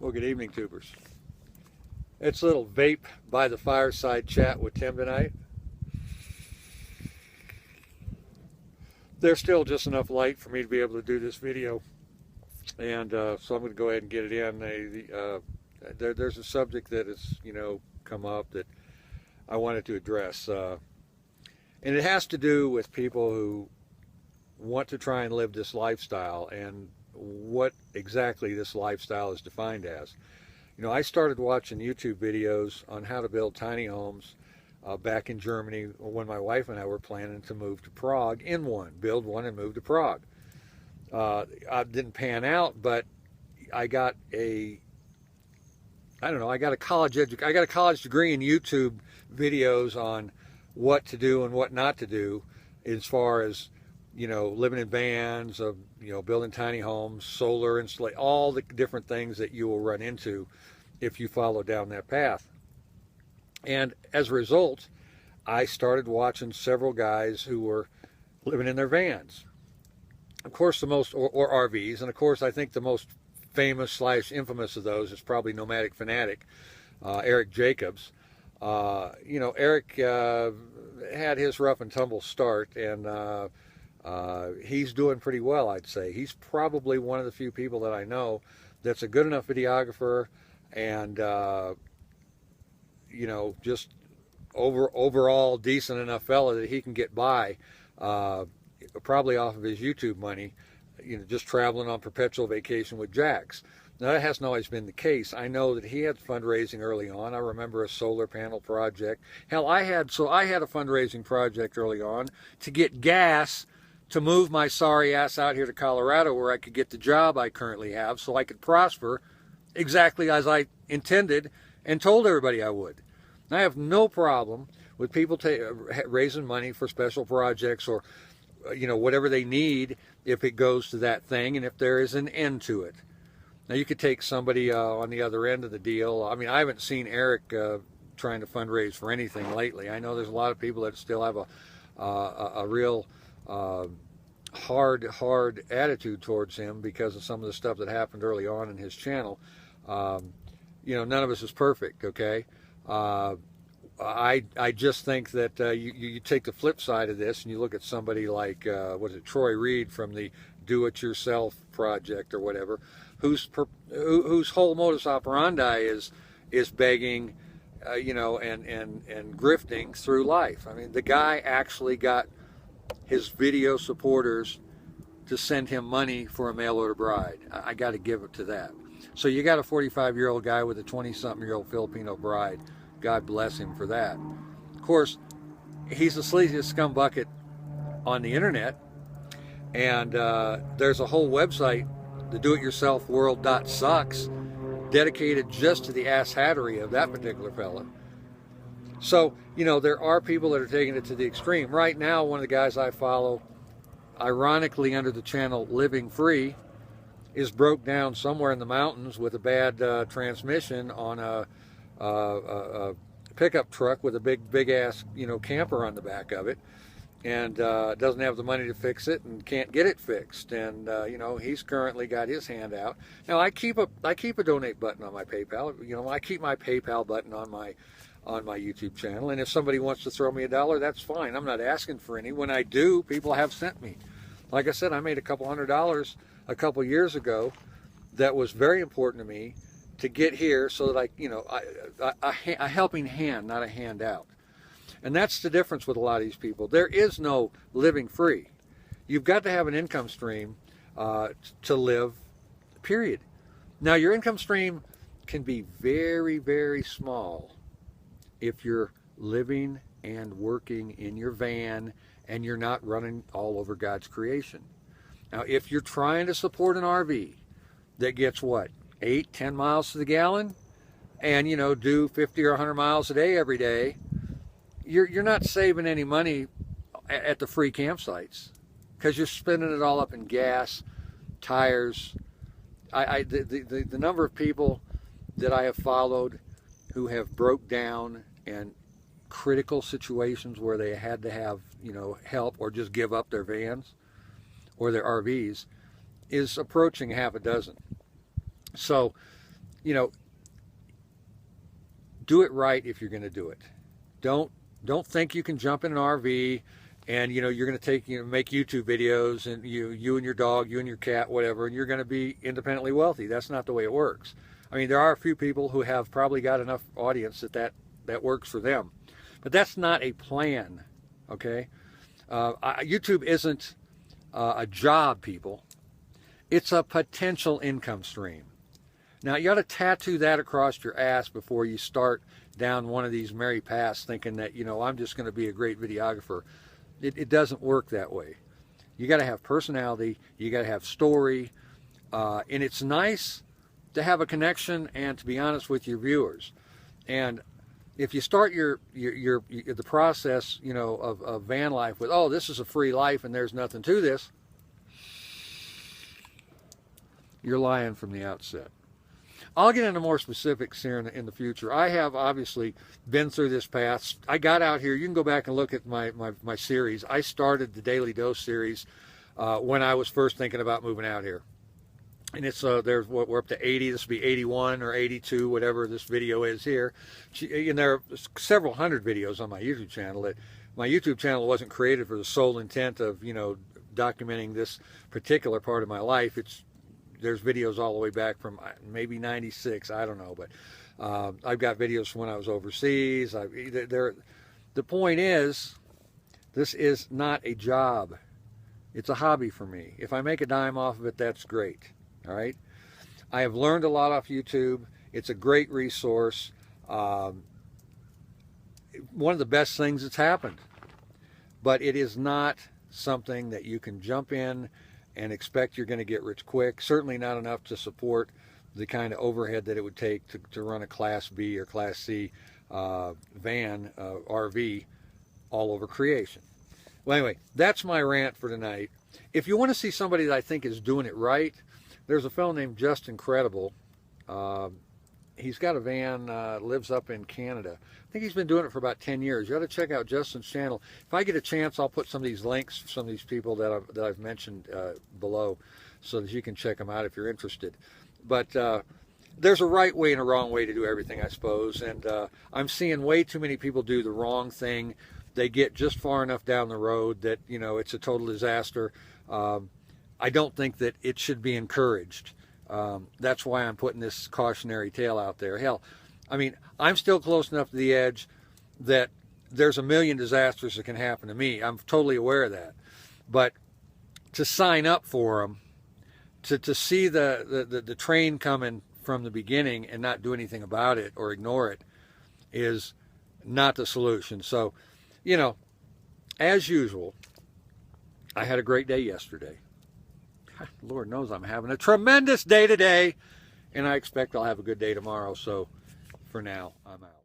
Well, good evening, tubers. It's a little vape by the fireside chat with Tim tonight. There's still just enough light for me to be able to do this video, and so I'm going to go ahead and get it in. There's a subject that has, come up that I wanted to address, and it has to do with people who want to try and live this lifestyle and what exactly this lifestyle is defined as. I started watching YouTube videos on how to build tiny homes back in Germany when my wife and I were planning to move to Prague build one and move to Prague. I didn't pan out, but I got a college degree in YouTube videos on what to do and what not to do as far as living in vans, building tiny homes, solar installation, all the different things that you will run into if you follow down that path. And as a result, I started watching several guys who were living in their vans. Of course, the most, or RVs, and of course, I think the most famous / infamous of those is probably Nomadic Fanatic, Eric Jacobs. Eric had his rough and tumble start, and he's doing pretty well, I'd say. He's probably one of the few people that I know that's a good enough videographer and, just overall decent enough fella that he can get by, probably off of his YouTube money, just traveling on perpetual vacation with Jacks. Now, that hasn't always been the case. I know that he had fundraising early on. I remember a solar panel project. Hell, I had a fundraising project early on to get gas to move my sorry ass out here to Colorado, where I could get the job I currently have so I could prosper exactly as I intended and told everybody I would. And I have no problem with people raising money for special projects or whatever they need if it goes to that thing and if there is an end to it. Now, you could take somebody on the other end of the deal. I mean, I haven't seen Eric trying to fundraise for anything lately. I know there's a lot of people that still have a real hard attitude towards him because of some of the stuff that happened early on in his channel. None of us is perfect, okay? I just think that you take the flip side of this and you look at somebody like, Troy Reed from the Do-It-Yourself Project or whatever, whose whole modus operandi is begging, and grifting through life. I mean, the guy actually got his video supporters to send him money for a mail-order bride. I got to give it to that. So you got a 45-year-old guy with a 20-something-year-old Filipino bride. God bless him for that. Of course, he's the sleaziest scumbucket on the internet, and there's a whole website, the do-it-yourself-world.sucks, dedicated just to the asshattery of that particular fella. So, there are people that are taking it to the extreme. Right now, one of the guys I follow, ironically under the channel Living Free, is broke down somewhere in the mountains with a bad transmission on a pickup truck with a big ass camper on the back of it, and doesn't have the money to fix it and can't get it fixed, and he's currently got his hand out. Now, I keep a donate button on my PayPal. I keep my PayPal button on my YouTube channel, and if somebody wants to throw me $1, that's fine. I'm not asking for any. When I do, people have sent me. Like I said, I made a couple $100 a couple years ago that was very important to me to get here, so that a helping hand, not a handout. And that's the difference with a lot of these people. There is no living free. You've got to have an income stream to live, period. Now, your income stream can be very, very small if you're living and working in your van and you're not running all over God's creation. Now, if you're trying to support an RV that gets 8-10 miles to the gallon, and do 50 or 100 miles a day every day, you're not saving any money at the free campsites, because you're spending it all up in gas, tires. The number of people that I have followed who have broke down and critical situations where they had to have help or just give up their vans or their RVs is approaching half a dozen. So you know, do it right if you're going to do it. Don't think you can jump in an RV and you're going to make YouTube videos, and you and your dog, you and your cat, whatever, and you're going to be independently wealthy. That's not the way it works. I mean, there are a few people who have probably got enough audience that works for them, but that's not a plan. Okay, YouTube isn't a job, people. It's a potential income stream. Now, you got to tattoo that across your ass before you start down one of these merry paths thinking that, I'm just going to be a great videographer. It doesn't work that way. You got to have personality. You got to have story. And it's nice to have a connection and to be honest with your viewers. And if you start the process, of van life with, oh, this is a free life and there's nothing to this, you're lying from the outset. I'll get into more specifics here in the future. I have obviously been through this path. I got out here. You can go back and look at my series. I started the Daily Dose series when I was first thinking about moving out here. And it's we're up to 80. This will be 81 or 82, whatever this video is here. And there are several hundred videos on my YouTube channel. My YouTube channel wasn't created for the sole intent of documenting this particular part of my life. There's videos all the way back from maybe 96, I don't know, but I've got videos from when I was overseas. The point is, this is not a job. It's a hobby for me. If I make a dime off of it, that's great. All right? I have learned a lot off YouTube. It's a great resource. One of the best things that's happened. But it is not something that you can jump in and expect you're going to get rich quick. Certainly not enough to support the kind of overhead that it would take to run a Class B or Class C van, RV, all over creation. Well, anyway, that's my rant for tonight. If you want to see somebody that I think is doing it right, there's a fellow named Justin Credible. He's got a van, lives up in Canada. I think he's been doing it for about 10 years. You ought to check out Justin's channel. If I get a chance, I'll put some of these links for some of these people that I've mentioned below so that you can check them out if you're interested. But there's a right way and a wrong way to do everything, I suppose. And I'm seeing way too many people do the wrong thing. They get just far enough down the road that, it's a total disaster. I don't think that it should be encouraged. That's why I'm putting this cautionary tale out there. Hell, I mean, I'm still close enough to the edge that there's a million disasters that can happen to me. I'm totally aware of that. But to sign up for them, to see the train coming from the beginning and not do anything about it or ignore it is not the solution. So, as usual, I had a great day yesterday. Lord knows I'm having a tremendous day today, and I expect I'll have a good day tomorrow. So for now, I'm out.